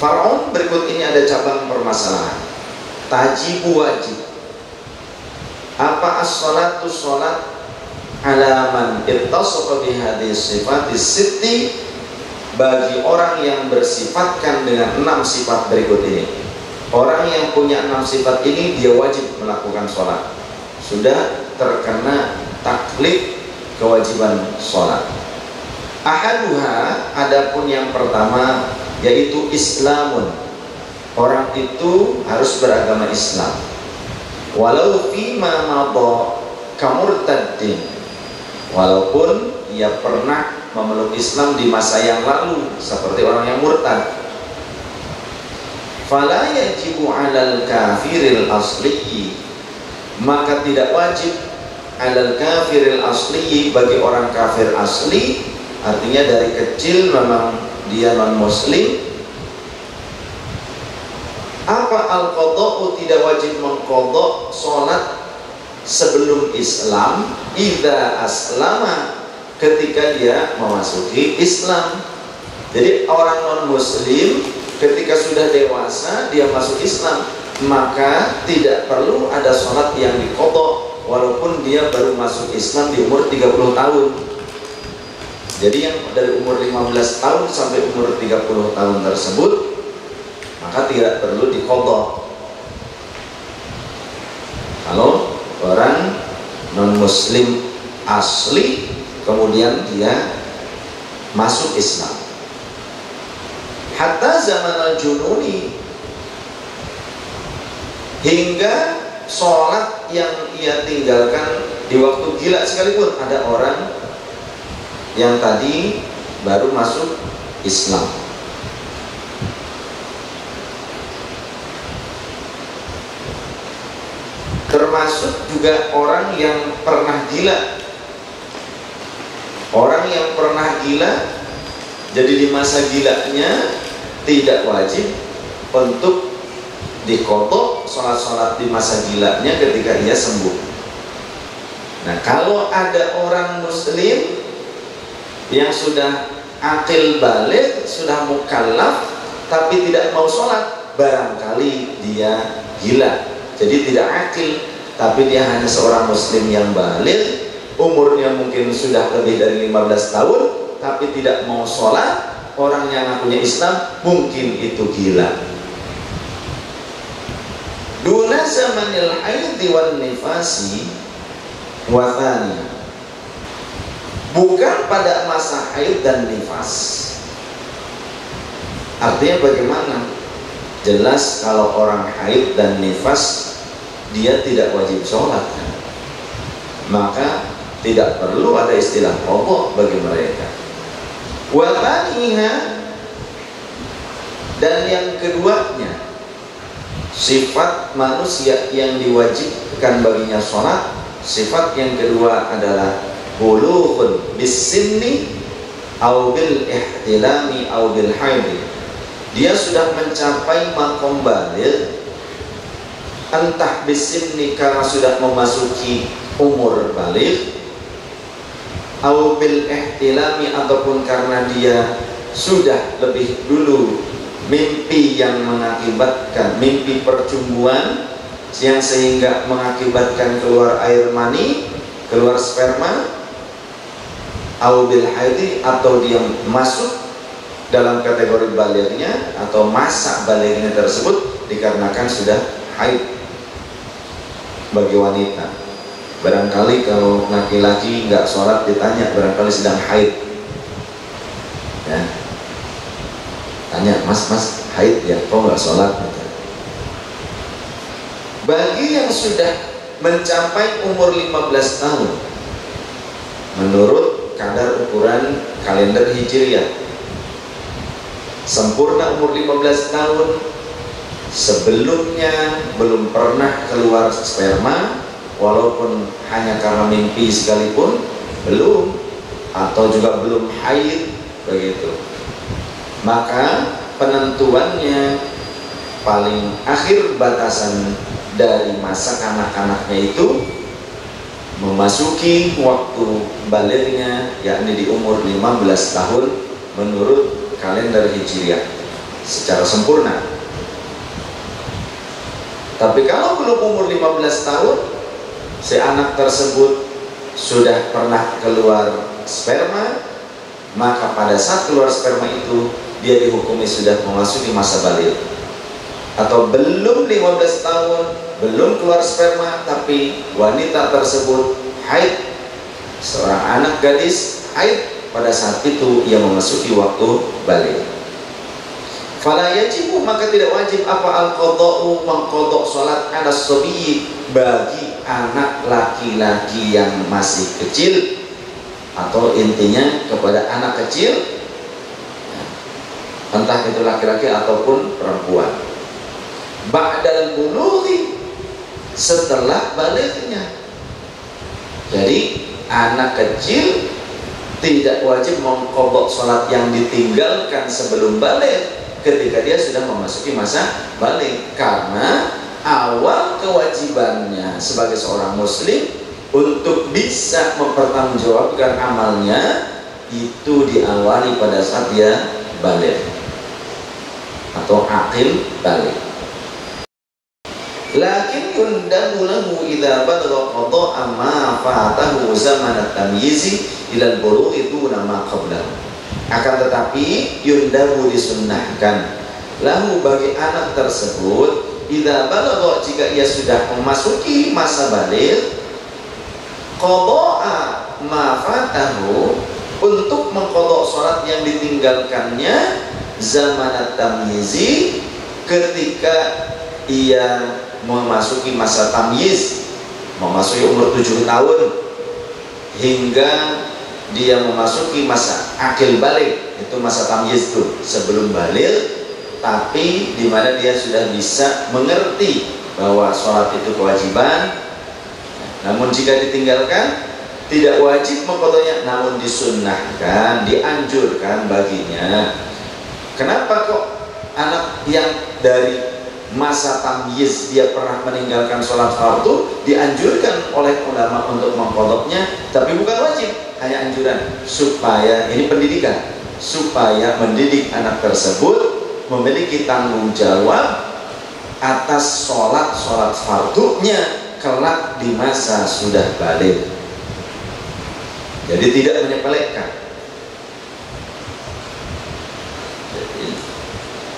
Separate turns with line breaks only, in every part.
Faraon berikut ini ada cabang permasalahan. Tajibu wajib. Apa as-salatu salat ala man ittasafa bihadhihi sifatis sitti, bagi orang yang bersifatkan dengan 6 sifat berikut ini. Orang yang punya 6 sifat ini dia wajib melakukan sholat. Sudah terkena taklif kewajiban sholat. Ahaduha, adapun yang pertama yaitu Islamun. Orang itu harus beragama Islam. Walau fima madha kamurtaddin, walaupun ia pernah memeluk Islam di masa yang lalu seperti orang yang murtad. Fala yajibu 'alal kafiril asli, maka tidak wajib 'alal kafiril asli, bagi orang kafir asli, artinya dari kecil memang dia non muslim. Apa al-qadha'u, tidak wajib mengqadha salat sebelum Islam, idza aslama, ketika dia memasuki Islam. Jadi orang non muslim ketika sudah dewasa dia masuk Islam, maka tidak perlu ada sholat yang diqadha walaupun dia baru masuk Islam di umur 30 tahun. Jadi yang dari umur 15 tahun sampai umur 30 tahun tersebut, maka tidak perlu diqadha. Kalau orang non muslim asli kemudian dia masuk Islam, hatta zaman al-jununi, hingga sholat yang ia tinggalkan di waktu gila sekalipun. Ada orang yang tadi baru masuk Islam, termasuk juga orang yang pernah gila. Orang yang pernah gila, jadi di masa gilanya tidak wajib untuk diqadha sholat-sholat di masa gilanya ketika ia sembuh. Nah, kalau ada orang muslim yang sudah akil balik, sudah mukallaf, tapi tidak mau sholat, barangkali dia gila, jadi tidak akil, tapi dia hanya seorang muslim yang balik, umurnya mungkin sudah lebih dari 15 tahun, tapi tidak mau sholat. Orang yang ngakunya Islam mungkin itu gila. Duna zamanil haidhi wan nifasi wa thani, bukan pada masa haid dan nifas. Artinya bagaimana? Jelas kalau orang haid dan nifas dia tidak wajib sholat, maka tidak perlu ada istilah qadha bagi mereka. Wa thaniha, dan yang keduanya, sifat manusia yang diwajibkan baginya sholat, sifat yang kedua adalah bulughun bis-sinni au bil ihtilami au bil haid. Dia sudah mencapai makom baligh, entah bis-sinni karena sudah memasuki umur baligh, au bil ihtilami ataupun karena dia sudah lebih dulu mimpi yang mengakibatkan mimpi percumbuan yang sehingga mengakibatkan keluar air mani, keluar sperma, au bil haidi, atau dia masuk dalam kategori balighnya atau masa balighnya tersebut dikarenakan sudah haid bagi wanita. Barangkali kalau laki-laki nggak sholat ditanya, barangkali sedang haid, ya, tanya, mas haid ya, kok nggak sholat? Bagi yang sudah mencapai umur 15 tahun menurut kadar ukuran kalender Hijriah, sempurna umur 15 tahun, sebelumnya belum pernah keluar sperma, walaupun hanya karena mimpi sekalipun belum, atau juga belum haid begitu, maka penentuannya paling akhir batasan dari masa kanak-kanaknya itu memasuki waktu balighnya, yakni di umur 15 tahun menurut kalender Hijriah. secara sempurna. Tapi kalau belum umur 15 tahun, si anak tersebut sudah pernah keluar sperma, maka pada saat keluar sperma itu dia dihukumi sudah memasuki masa balik. Atau belum 15 tahun, belum keluar sperma, tapi wanita tersebut haid, seorang anak gadis haid, pada saat itu ia memasuki waktu balik. Fala yajibu, maka tidak wajib apa al-qadha'u, mengqadha salat ala sabiyi, bagi anak laki-laki yang masih kecil, atau intinya kepada anak kecil, entah itu laki-laki ataupun perempuan, ba'dal bulughi, setelah baliknya. Jadi anak kecil tidak wajib mengqadha salat yang ditinggalkan sebelum balik ketika dia sudah memasuki masa balik, karena awal kewajibannya sebagai seorang muslim untuk bisa mempertanggungjawabkan amalnya itu diawali pada saat dia balik atau aqil balik. Lakin yundabu lahu idza balagha qada'a ma fatahu zaman at-tamyizi ila al-bulughi duna ma qablahu. Akan tetapi yundabu, disunnahkan, lahu bagi anak tersebut, idza balagha, jika ia sudah memasuki masa balik, qada'a ma fatahu, untuk mengqadha salat yang ditinggalkannya zaman at-tamyizi, ketika ia memasuki masa tamyiz, memasuki umur 7 tahun hingga dia memasuki masa akil balik, itu masa tamyiz itu sebelum balik, tapi di mana dia sudah bisa mengerti bahwa sholat itu kewajiban. Namun jika ditinggalkan tidak wajib mengqadhanya, namun disunnahkan, dianjurkan baginya. Kenapa kok anak yang dari masa tamyiz dia pernah meninggalkan sholat fardu dianjurkan oleh ulama untuk mengqadhanya, tapi bukan wajib, hanya anjuran, supaya ini pendidikan, supaya mendidik anak tersebut memiliki tanggung jawab atas sholat fardunya kelak di masa sudah balik. Jadi tidak menyepelekan.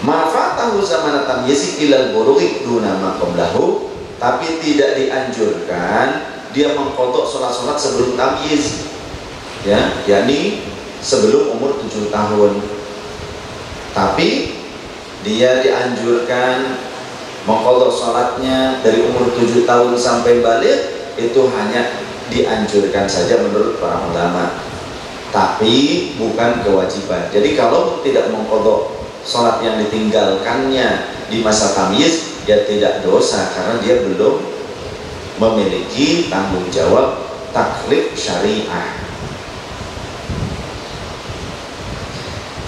Mafatahu zaman tamyiz ilal bulughi duna ma qablahu, tapi tidak dianjurkan dia mengqadha sholat sebelum tamyiz, ya, yakni sebelum umur 7 tahun. Tapi dia dianjurkan mengqadha sholatnya dari umur 7 tahun sampai balik, itu hanya dianjurkan saja menurut para ulama, tapi bukan kewajiban. Jadi kalau tidak mengqadha sholat yang ditinggalkannya di masa tamyiz, dia tidak dosa karena dia belum memiliki tanggung jawab taklif syariah.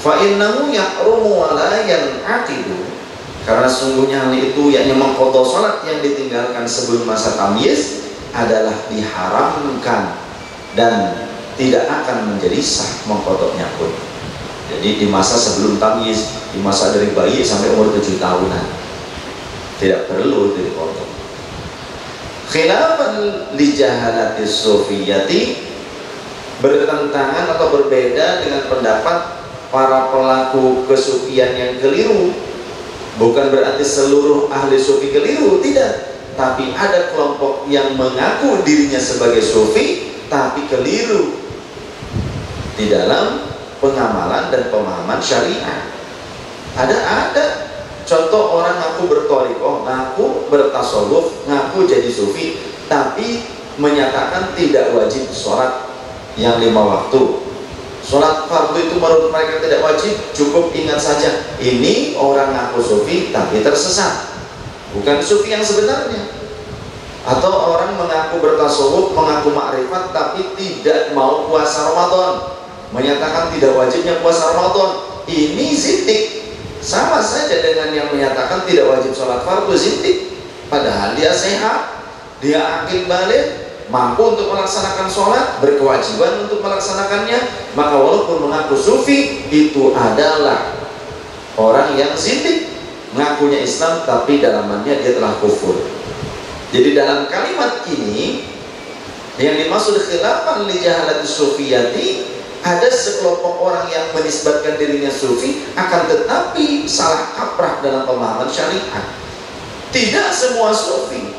Fa innahu yahrumu wa la yan'aqidu, karena sungguhnya hal itu, yakni mengqadha sholat yang ditinggalkan sebelum masa tamyiz, adalah diharamkan dan tidak akan menjadi sah mengqadhanya pun. Jadi di masa sebelum tamyiz, di masa dari bayi sampai umur 7 tahunan, tidak perlu diqadha. Khilafan li jahalati sufiyati, bertentangan atau berbeda dengan pendapat para pelaku kesufian yang keliru. Bukan berarti seluruh ahli sufi keliru, tidak, tapi ada kelompok yang mengaku dirinya sebagai sufi tapi keliru di dalam pengamalan dan pemahaman syariah. Ada contoh orang ngaku berthariqah, ngaku bertasawuf, ngaku jadi sufi, tapi menyatakan tidak wajib sholat yang 5 waktu. Sholat fardu itu menurut mereka tidak wajib, cukup ingat saja. Ini orang ngaku sufi tapi tersesat, bukan sufi yang sebenarnya. Atau orang mengaku bertasawuf, mengaku makrifat, tapi tidak mau puasa Ramadan, menyatakan tidak wajibnya puasa Ramadan. Ini zindik, sama saja dengan yang menyatakan tidak wajib sholat fardu, zindik. Padahal dia sehat, dia akil balik, mampu untuk melaksanakan sholat, berkewajiban untuk melaksanakannya. Maka walaupun mengaku sufi, itu adalah orang yang zindik, ngakunya Islam tapi dalamannya dia telah kufur. Jadi dalam kalimat ini yang dimaksud khilafan li jahalati sufiyati, ada sekelompok orang yang menisbatkan dirinya sufi akan tetapi salah kaprah dalam pemahaman syariat. Tidak semua sufi,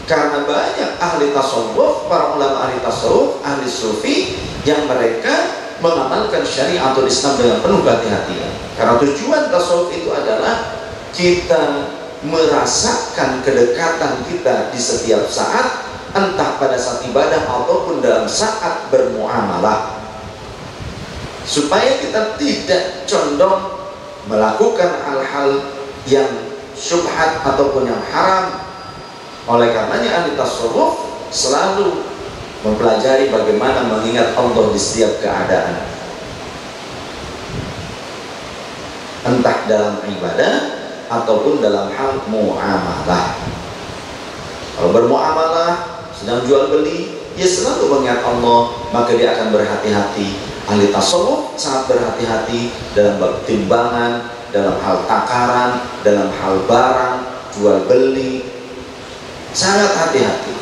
karena banyak ahli tasawuf, para ulama ahli tasawuf, ahli sufi yang mereka mengamalkan syariatul Islam dengan penuh hati-hatian. Karena tujuan tasawuf itu adalah kita merasakan kedekatan kita di setiap saat, entah pada saat ibadah ataupun dalam saat bermuamalah, supaya kita tidak condong melakukan hal-hal yang syubhat ataupun yang haram. Oleh karenanya ahli tasawuf selalu mempelajari bagaimana mengingat Allah di setiap keadaan, entah dalam ibadah ataupun dalam hal muamalah. Kalau bermuamalah, sedang jual beli, dia selalu mengingat Allah, maka dia akan berhati-hati. Ahli tasawuf sangat berhati-hati dalam bab timbangan, dalam hal takaran, dalam hal barang, jual beli, sangat hati-hati.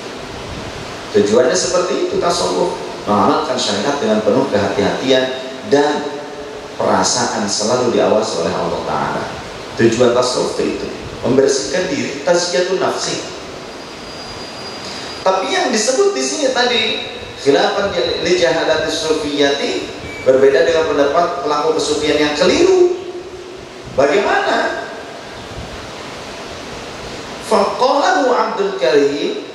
Tujuannya seperti itu tasawuf, mengamalkan syariat dengan penuh kehati-hatian dan perasaan selalu diawasi oleh Allah Ta'ala. Tujuan tasawuf itu membersihkan diri, tazkiyatun nafsi. Tapi yang disebut di sini tadi khilafan li jahalati sufiyati berbeda dengan pendapat pelaku kesufian yang keliru. Bagaimana? Faqalahu Abdul Karim,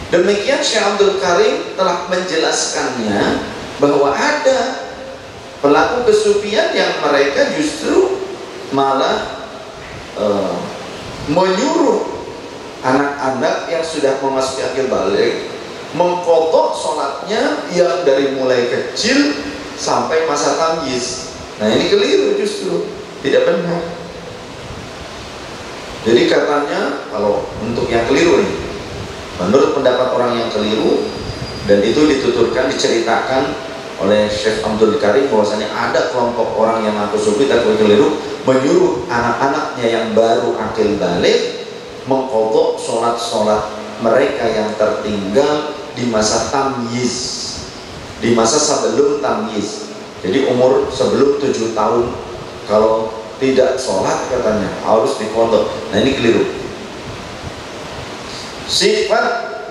demikian Syekh Abdul Karim telah menjelaskannya bahwa ada pelaku kesufian yang mereka justru malah menyuruh anak-anak yang sudah memasuki akil balik mengqadha sholatnya yang dari mulai kecil sampai masa tamyiz. Nah ini keliru, justru tidak benar. Jadi katanya kalau untuk yang keliru nih, menurut pendapat orang yang keliru, dan itu dituturkan, diceritakan oleh Syekh Abdul Karim bahwasanya ada kelompok orang yang ngaku sufi tapi keliru, menyuruh anak-anaknya yang baru akil balik mengqadha sholat-sholat mereka yang tertinggal di masa tamyiz, di masa sebelum tamyiz. Jadi umur sebelum 7 tahun kalau tidak sholat katanya harus diqadha. Nah ini keliru. Sifat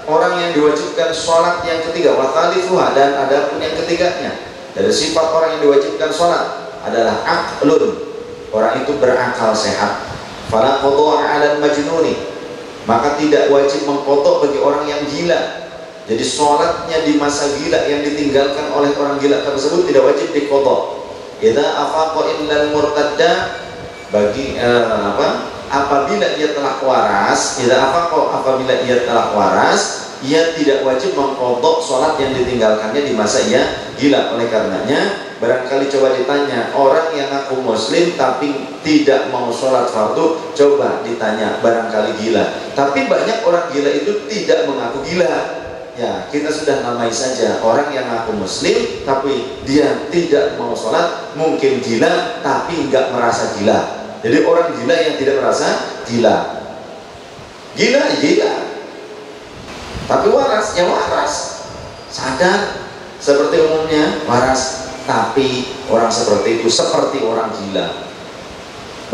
orang yang diwajibkan sholat yang ketiga, wa thalithuha, dan ada pun yang ketiganya dari sifat orang yang diwajibkan sholat adalah aqlun, orang itu berakal sehat. Fala qadha 'ala al-majnuni, maka tidak wajib mengqadha bagi orang yang gila. Jadi sholatnya di masa gila yang ditinggalkan oleh orang gila tersebut tidak wajib diqadha. Idza afaqa illal murtadda, bagi apabila ia telah waras, apabila ia telah waras, ia tidak wajib mengqadha sholat yang ditinggalkannya di masa ia gila. Oleh karenanya barangkali coba ditanya orang yang ngaku muslim tapi tidak mau sholat fardu, coba ditanya barangkali gila. Tapi banyak orang gila itu tidak mengaku gila. Ya, kita sudah namai saja orang yang ngaku muslim tapi dia tidak mau sholat, mungkin gila tapi nggak merasa gila. Jadi orang gila yang tidak merasa gila, gila, tapi waras, ya waras, sadar seperti umumnya waras, tapi orang seperti itu seperti orang gila.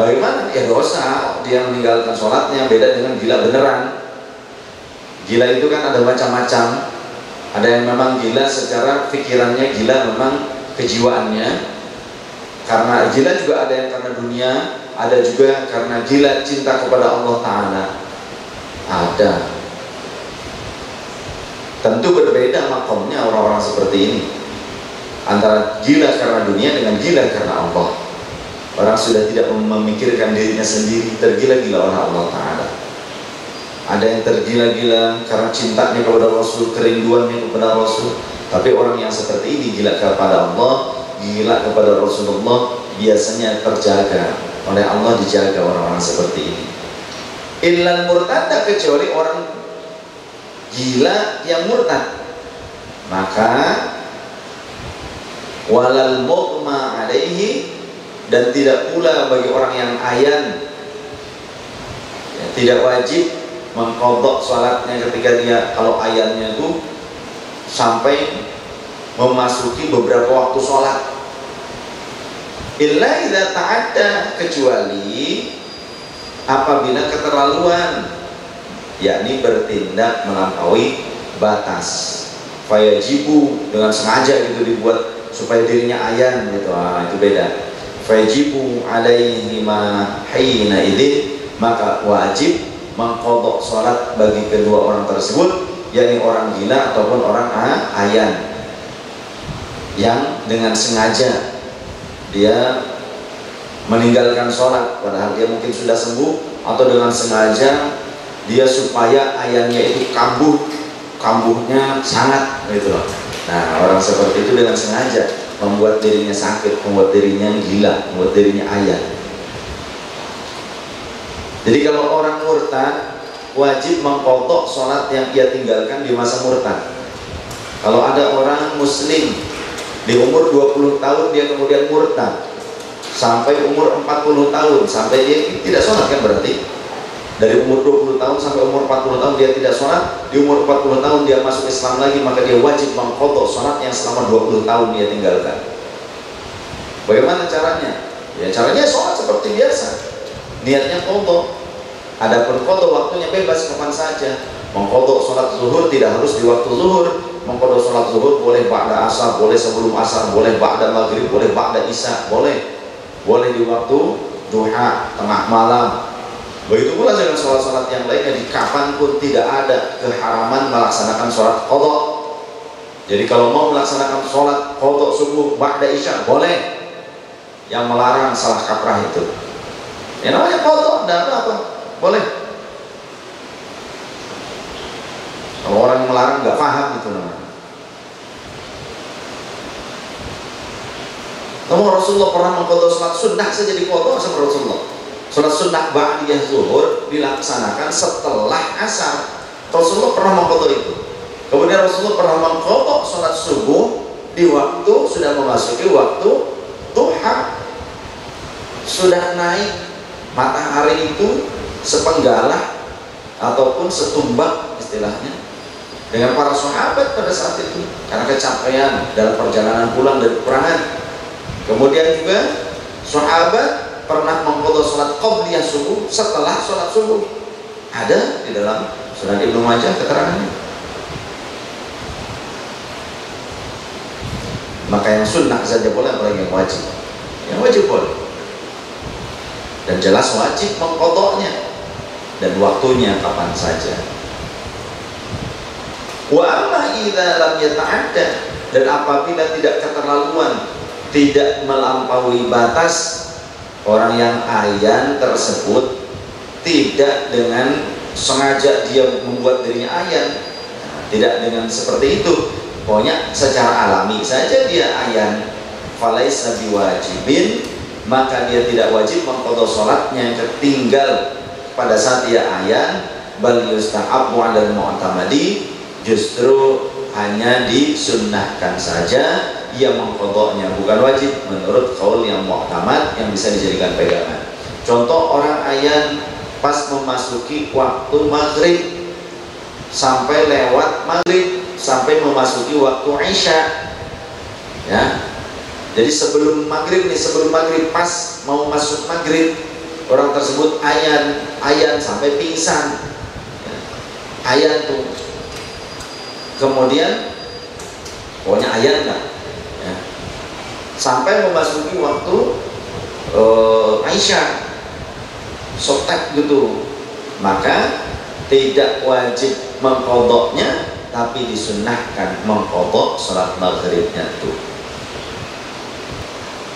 Bagaimana? Ya dosa, dia meninggalkan sholatnya, beda dengan gila beneran. Gila itu kan ada macam-macam. Ada yang memang gila secara pikirannya, gila memang kejiwaannya. Karena gila juga ada yang karena dunia, ada juga karena gila cinta kepada Allah Ta'ala. Ada. Tentu berbeda makomnya orang-orang seperti ini, antara gila karena dunia dengan gila karena Allah. Orang sudah tidak memikirkan dirinya sendiri, tergila-gila oleh Allah Ta'ala. Ada yang tergila-gila karena cintanya kepada Rasul, kerinduannya kepada Rasul. Tapi orang yang seperti ini gila kepada Allah, gila kepada Rasulullah, biasanya terjaga oleh Allah, dijaga orang-orang seperti ini. Illal murtadda, kecuali orang gila yang murtad, maka walal mughma alaihi, dan tidak pula bagi orang yang ayan, ya, tidak wajib mengqadha salatnya ketika dia, kalau ayannya itu sampai memasuki beberapa waktu sholat, illa idza ta'adda, kecuali apabila keterlaluan, yakni bertindak melampaui batas, fayajibu, dengan sengaja gitu dibuat supaya dirinya ayan gitu, itu beda. Fayajibu alaihi ma hina idzin, maka wajib mengqadha salat bagi kedua orang tersebut, yakni orang gila ataupun orang ayan, yang dengan sengaja dia meninggalkan sholat padahal dia mungkin sudah sembuh, atau dengan sengaja dia supaya ayannya itu kambuhnya sangat gitu loh. Nah, orang seperti itu dengan sengaja membuat dirinya sakit, membuat dirinya gila, membuat dirinya ayan. Jadi kalau orang murtad wajib mengqadha sholat yang ia tinggalkan di masa murtad. Kalau ada orang muslim di umur 20 tahun dia kemudian murtad sampai umur 40 tahun, sampai dia tidak sholat, kan berarti dari umur 20 tahun sampai umur 40 tahun dia tidak sholat, di umur 40 tahun dia masuk Islam lagi, maka dia wajib mengqadha sholat yang selama 20 tahun dia tinggalkan. Bagaimana caranya? Ya caranya sholat seperti biasa, niatnya qadha. Adapun qadha waktunya bebas kapan saja. Mengqadha sholat zuhur tidak harus di waktu zuhur, mengqadha sholat zuhur boleh ba'da asar, boleh sebelum asar, boleh ba'da maghrib, boleh ba'da isya, boleh di waktu duha, tengah malam. Begitu pula dengan sholat-sholat yang lainnya, di kapanpun tidak ada keharaman melaksanakan sholat qadha. Jadi kalau mau melaksanakan sholat qadha subuh ba'da isya boleh, yang melarang salah kaprah itu. Ya namanya qadha, tidak apa-apa, boleh. Kalau orang yang melarang nggak paham itu namanya. Namun Rasulullah pernah mengqadha sholat sunnah saja di qadha sama Rasulullah. Sholat sunnah ba'diyah zuhur dilaksanakan setelah asar. Rasulullah pernah mengqadha itu. Kemudian Rasulullah pernah mengqadha sholat subuh di waktu sudah memasuki waktu duha, sudah naik matahari itu sepenggalah ataupun setumbak istilahnya, dengan para sahabat pada saat itu karena kecapean dalam perjalanan pulang dari peperangan. Kemudian juga sahabat pernah mengqadha sholat qabliyah subuh setelah sholat subuh, ada di dalam Sunan Ibnu Majah keterangannya. Maka yang sunnah saja boleh, apalagi yang wajib. Yang wajib boleh, dan jelas wajib mengqadhanya dan waktunya kapan saja. Wa amma idza lam yata'adda, dan apabila tidak keterlaluan, tidak melampaui batas, orang yang ayan tersebut tidak dengan sengaja dia membuat dirinya ayan, tidak dengan seperti itu, pokoknya secara alami saja dia ayan, falaisa biwajibin, maka dia tidak wajib mengqadha sholatnya yang tertinggal pada saat dia ayan, bal yustahabbu 'alal mu'tamadi, justru hanya disunnahkan saja ia mengqadhanya, bukan wajib menurut qaul yang mu'tamad yang bisa dijadikan pegangan. Contoh, orang ayan pas memasuki waktu maghrib sampai lewat maghrib sampai memasuki waktu isya, ya. Jadi sebelum maghrib pas mau masuk maghrib, orang tersebut ayan sampai pingsan, ya. Ayan tuh, kemudian pokoknya ayan lah, ya, sampai memasuki waktu Aisyah sotek gitu, maka tidak wajib mengqadhanya, tapi disunnahkan mengqadha salat maghribnya tuh.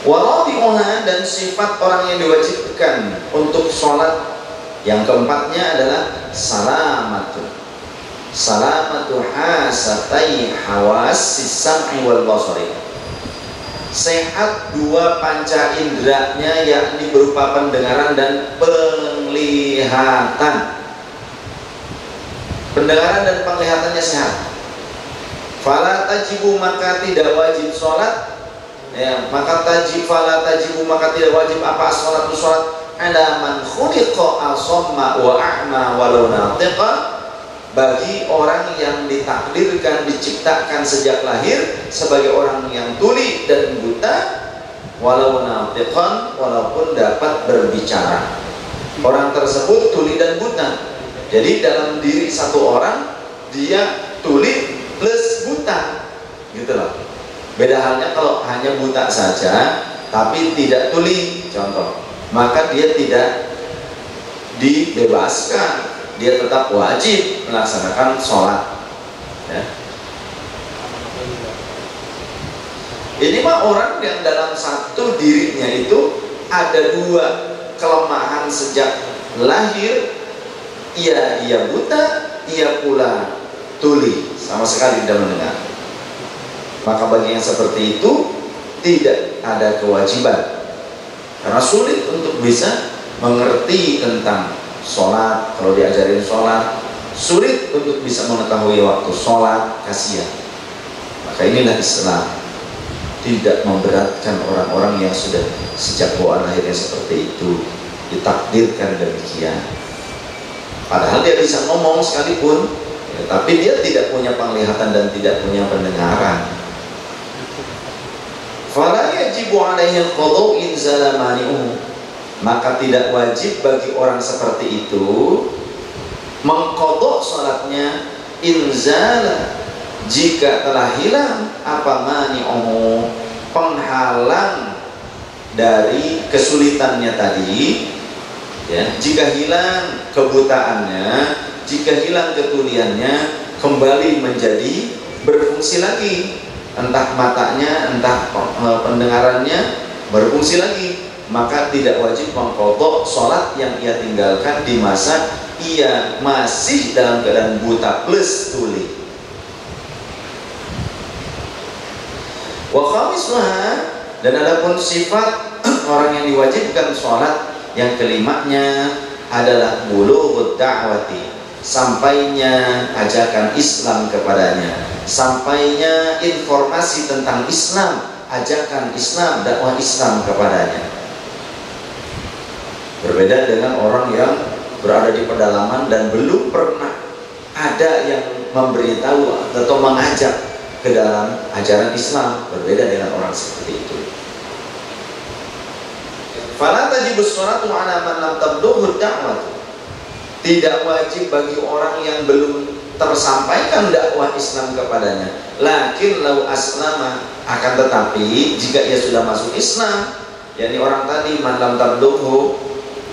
Warabi'uha, dan sifat orang yang diwajibkan untuk sholat yang keempatnya adalah salamatu hasatai hawasis sam'i wal basari, sehat dua panca inderanya, yakni berupa pendengaran dan penglihatan. Pendengaran dan penglihatannya sehat. Fala tajibu, maka tidak wajib sholat ya, maka fala tajibu, maka tidak wajib apa sholat ala man khuliqa asamma wa a'ma walau natiqa, bagi orang yang ditakdirkan, diciptakan sejak lahir sebagai orang yang tuli dan buta, walau natiqan, walaupun dapat berbicara. Orang tersebut tuli dan buta, jadi dalam diri satu orang dia tuli plus buta, gitu loh. Beda halnya kalau hanya buta saja tapi tidak tuli, contoh, maka dia tidak dibebaskan, dia tetap wajib melaksanakan sholat, ya. Ini mah orang yang dalam satu dirinya itu ada dua kelemahan sejak lahir, ia buta, ia pula tuli, sama sekali tidak mendengar. Maka bagi yang seperti itu tidak ada kewajiban, karena sulit untuk bisa mengerti tentang sholat. Kalau diajarin sholat, sulit untuk bisa mengetahui waktu sholat, kasihan. Maka inilah Islam, tidak memberatkan orang-orang yang sudah sejak bawaan lahirnya seperti itu, ditakdirkan demikian. Padahal dia bisa ngomong sekalipun, ya, tapi dia tidak punya penglihatan dan tidak punya pendengaran. Fala yajibu alaihi al-qadau in zala mani'uhu, maka tidak wajib bagi orang seperti itu mengqadha salatnya inzala, jika telah hilang apa mani'uhu, penghalang dari kesulitannya tadi, ya. Jika hilang kebutaannya, jika hilang ketuliannya, kembali menjadi berfungsi lagi, entah matanya, entah pendengarannya berfungsi lagi, maka tidak wajib mengqadha sholat yang ia tinggalkan di masa ia masih dalam keadaan buta plus tuli. Wa khamisah, dan adapun sifat orang yang diwajibkan sholat yang kelimanya adalah bulughud da'wati, sampainya ajakan Islam kepadanya, sampainya informasi tentang Islam, ajakan Islam, dakwah Islam kepadanya. Berbeda dengan orang yang berada di pedalaman dan belum pernah ada yang memberitahu atau mengajak ke dalam ajaran Islam, berbeda dengan orang seperti itu. Fala tajibus sholatu ala man lam tablughud da'watu, tidak wajib bagi orang yang belum tersampaikan dakwah Islam kepadanya. Lakin lau aslama, akan tetapi jika ia sudah masuk Islam, yakni orang tadi man lam tablughu,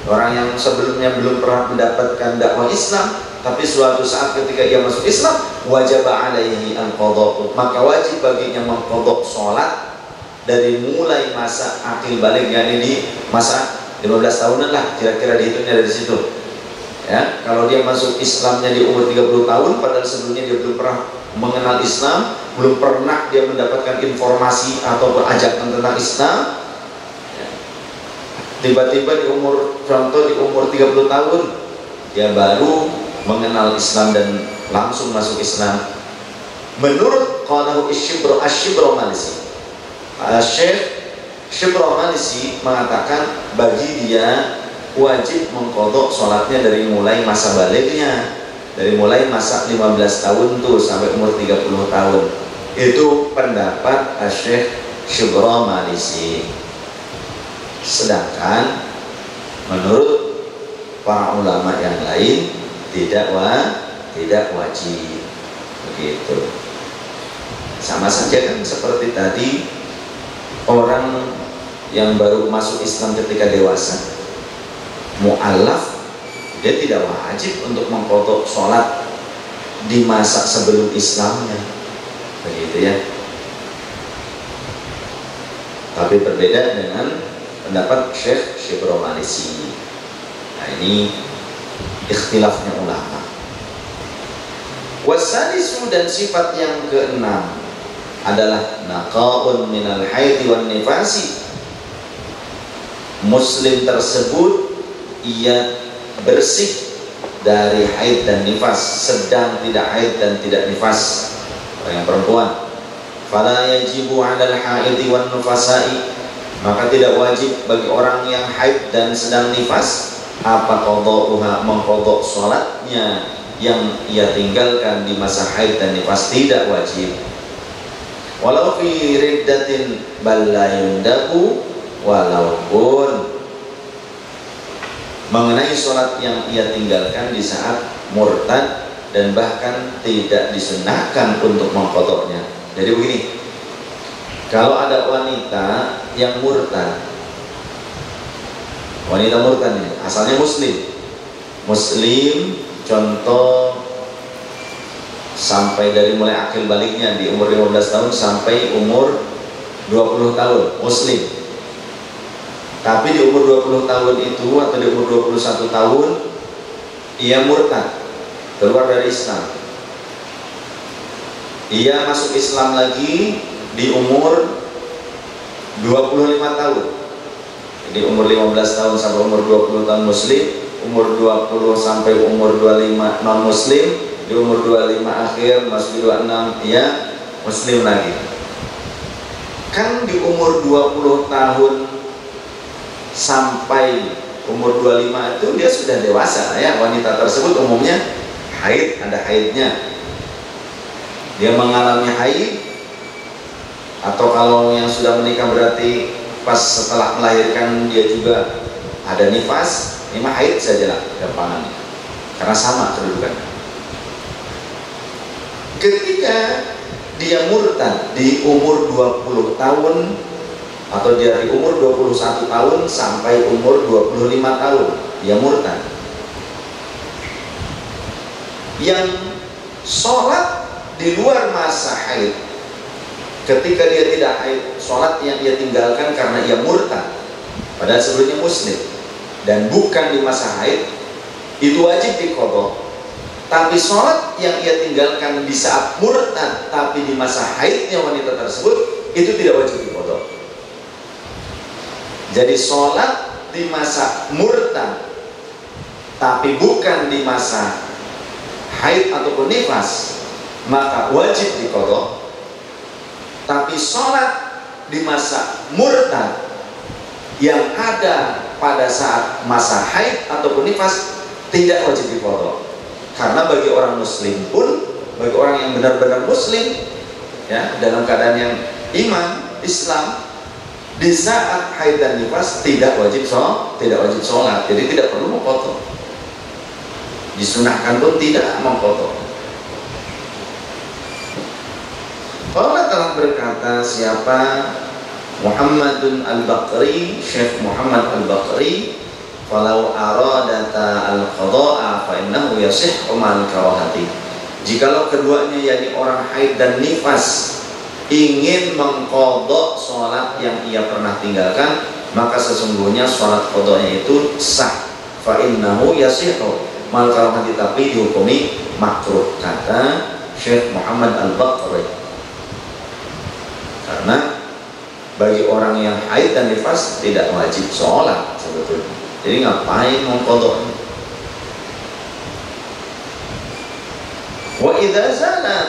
orang yang sebelumnya belum pernah mendapatkan dakwah Islam, tapi suatu saat ketika ia masuk Islam, wajib alaihi al-qadha, maka wajib baginya mengqadha sholat dari mulai masa akil balik, yakni di masa 15 tahunan lah kira-kira dihitungnya dari situ, ya. Kalau dia masuk Islamnya di umur 30 tahun, padahal sebelumnya dia belum pernah mengenal Islam, belum pernah dia mendapatkan informasi atau ajakan tentang Islam, ya. Tiba-tiba di umur 30 tahun dia baru mengenal Islam dan langsung masuk Islam. Menurut qalahu Ash-Shibro Malisi, Syekh Shibro Malisi mengatakan bagi dia wajib mengqadha sholatnya dari mulai masa baliknya, dari mulai masa 15 tahun tuh sampai umur 30 tahun. Itu pendapat Syekh Shibro Malisi. Sedangkan menurut para ulama yang lain tidak wajib, begitu. Sama saja kan seperti tadi, orang yang baru masuk Islam ketika dewasa, mu'allaf, dia tidak wajib untuk mengqadha sholat di masa sebelum Islamnya, begitu ya. Tapi berbeda dengan pendapat Syekh Shibro Malisi. Nah, ini ikhtilafnya ulama. Wasadisu, dan sifat yang keenam adalah naqa'un minal haidi wan nifasi. Muslim tersebut ia bersih dari haid dan nifas, sedang tidak haid dan tidak nifas, orang yang perempuan. Fala yajibu 'alal haidhi wan nufasai, maka tidak wajib bagi orang yang haid dan sedang nifas apa qadha'uha, mengqadha salatnya yang ia tinggalkan di masa haid dan nifas, tidak wajib. Walau fi riddatin bal la yundabu, walaupun mengenai sholat yang ia tinggalkan di saat murtad dan bahkan tidak disunahkan untuk mengqadha'nya. Jadi begini, kalau ada wanita yang murtad, wanita murtad ini asalnya muslim, contoh sampai dari mulai akil baliknya di umur 15 tahun sampai umur 20 tahun muslim, tapi di umur 20 tahun itu atau di umur 21 tahun ia murtad, keluar dari Islam. Ia masuk Islam lagi di umur 25 tahun. Jadi umur 15 tahun sampai umur 20 tahun muslim, umur 20 sampai umur 25 non muslim, di umur 25 akhir masuk 26 ia muslim lagi. Kan di umur 20 tahun sampai umur 25 itu dia sudah dewasa ya. Wanita tersebut umumnya haid, ada haidnya. Dia mengalami haid, atau kalau yang sudah menikah berarti pas setelah melahirkan dia juga ada nifas. Ini mah haid saja lah gampangannya, karena sama kedudukannya. Ketika dia murtad di umur 20 tahun atau dari umur 21 tahun sampai umur 25 tahun dia murtad, yang sholat di luar masa haid, ketika dia tidak haid, sholat yang ia tinggalkan karena ia murtad padahal sebelumnya muslim dan bukan di masa haid, itu wajib diqadha. Tapi sholat yang ia tinggalkan di saat murtad tapi di masa haidnya wanita tersebut, itu tidak wajib diqadha. Jadi sholat di masa murtad tapi bukan di masa haid ataupun nifas, maka wajib diqadha. Tapi sholat di masa murtad yang ada pada saat masa haid ataupun nifas tidak wajib diqadha. Karena bagi orang muslim pun, bagi orang yang benar-benar muslim ya, dalam keadaan yang iman Islam, di saat haid dan nifas tidak wajib sholat, jadi tidak perlu mengqadha. Disunahkan pun tidak mengqadha. Allah telah berkata, siapa? Muhammadun al-Baqri, Syekh Muhammad al-Baqri, falau aradata al-qada'a fa innahu yasihhu ma'al karahati. Jikalau keduanya, yakni orang haid dan nifas, ingin mengqadha sholat yang ia pernah tinggalkan, maka sesungguhnya sholat qadanya itu sah. Fa innahu yasihhu ma'al karahati, tapi dihukumi makruh, kata Syekh Muhammad al-Baqri. Karena bagi orang yang haid dan nifas tidak wajib sholat sebetulnya. Jadi ngapain mengqadha? Wa idza zala,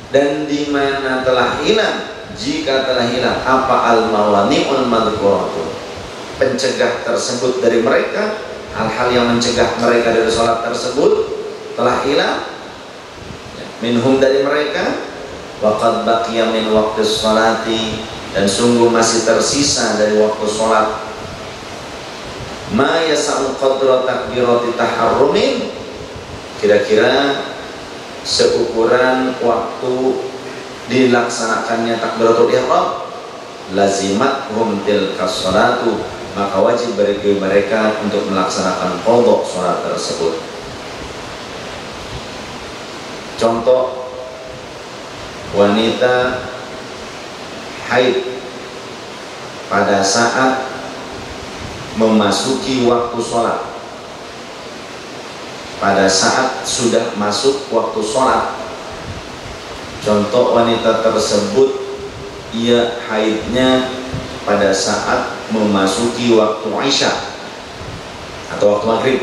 dan di mana telah hilang, jika telah hilang apa al-mawani'ul madhkuratu, pencegah tersebut dari mereka, hal-hal yang mencegah mereka dari sholat tersebut telah hilang, minhum dari mereka, waqad baqiya min waqti sholati, dan sungguh masih tersisa dari waktu sholat, ma yasa'u qadra takbirati taharrumin, kira-kira seukuran waktu dilaksanakannya takbiratul ihram, lazimathum tilka sholatu, maka wajib bagi mereka untuk melaksanakan qadha sholat tersebut. Contoh, wanita haid pada saat memasuki waktu sholat, pada saat sudah masuk waktu sholat. Contoh, wanita tersebut ia haidnya pada saat memasuki waktu Isya atau waktu maghrib,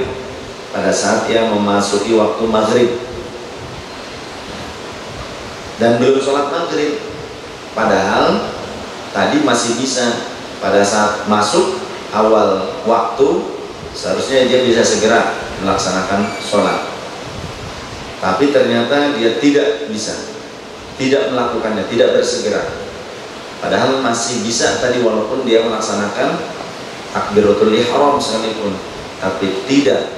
pada saat ia memasuki waktu maghrib dan belum sholat maghrib, padahal tadi masih bisa. Pada saat masuk awal waktu seharusnya dia bisa segera melaksanakan sholat, tapi ternyata dia tidak bisa, tidak melakukannya, tidak bersegera, padahal masih bisa tadi walaupun dia melaksanakan takbiratul ihram sekalipun, tapi tidak,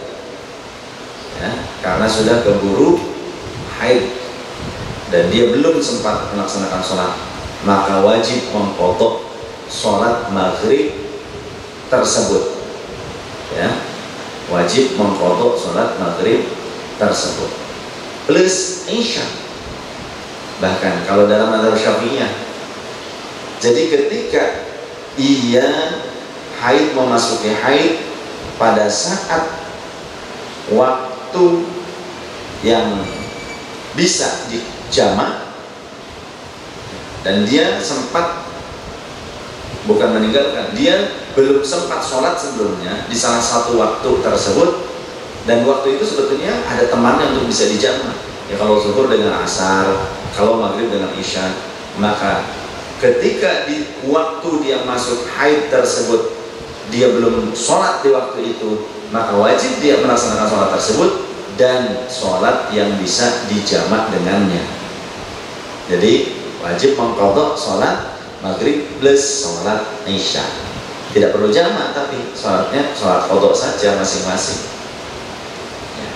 ya, karena sudah keburu haid dan dia belum sempat melaksanakan sholat, maka wajib mengqadha sholat maghrib tersebut, ya, wajib mengqadha sholat maghrib tersebut plus isya. Bahkan kalau dalam mazhab Syafi'iyah, jadi ketika ia haid, memasuki haid pada saat waktu yang bisa dijamak dan dia sempat, bukan meninggalkan, dia belum sempat sholat sebelumnya di salah satu waktu tersebut, dan waktu itu sebetulnya ada temannya untuk bisa dijamak, ya, kalau zuhur dengan asar, kalau maghrib dengan isya. Maka ketika di waktu dia masuk haid tersebut dia belum sholat di waktu itu, maka wajib dia melaksanakan sholat tersebut dan sholat yang bisa dijamak dengannya. Jadi wajib mengqadha sholat maghrib plus sholat isya. Tidak perlu jamak, tapi sholatnya sholat qadha saja masing-masing, ya.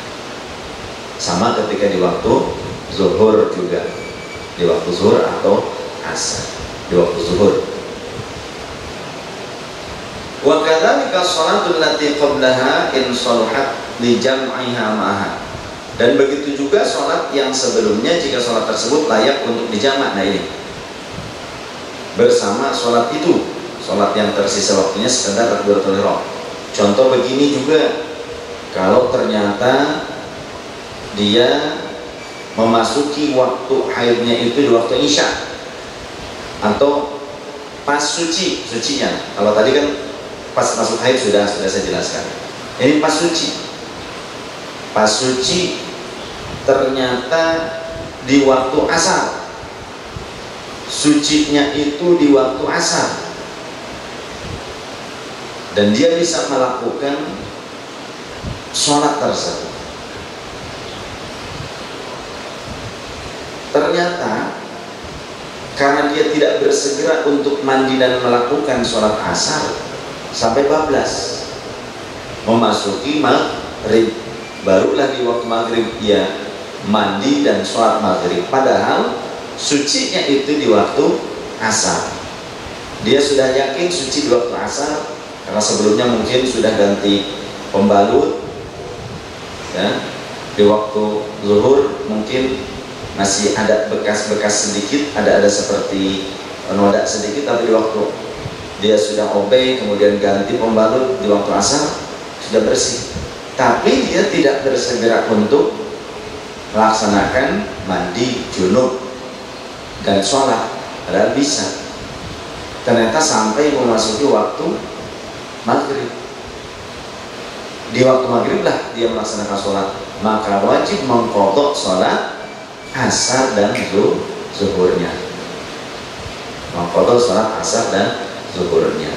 Sama ketika di waktu zuhur juga, di waktu zuhur atau asar, di waktu zuhur. Wa kadzalika sholatul lati qablaha in shalahat li jam'iha ma'aha. Dan begitu juga sholat yang sebelumnya jika sholat tersebut layak untuk dijamak. Nah ini bersama sholat itu, sholat yang tersisa waktunya sekedar takbiratul ihram. Contoh begini juga, kalau ternyata dia memasuki waktu haidnya itu di waktu isya atau pas sucinya. Kalau tadi kan pas masuk haid sudah saya jelaskan. Ini pas suci ternyata di waktu asar. Sucinya itu di waktu asar dan dia bisa melakukan sholat tersebut. Ternyata karena dia tidak bersegera untuk mandi dan melakukan sholat asar sampai bablas, memasuki maghrib, barulah di waktu maghrib ia mandi dan sholat maghrib, padahal sucinya itu di waktu asar. Dia sudah yakin suci di waktu asar karena sebelumnya mungkin sudah ganti pembalut, ya. Di waktu zuhur mungkin masih ada bekas-bekas sedikit, ada seperti noda sedikit, tapi di waktu dia sudah obey kemudian ganti pembalut di waktu asar sudah bersih. Tapi dia tidak bersegera untuk melaksanakan mandi junub dan sholat, padahal bisa. Ternyata sampai memasuki waktu maghrib, di waktu maghrib lah dia melaksanakan sholat, maka wajib mengqadha sholat asar dan zuhurnya, mengqadha sholat asar dan zuhurnya.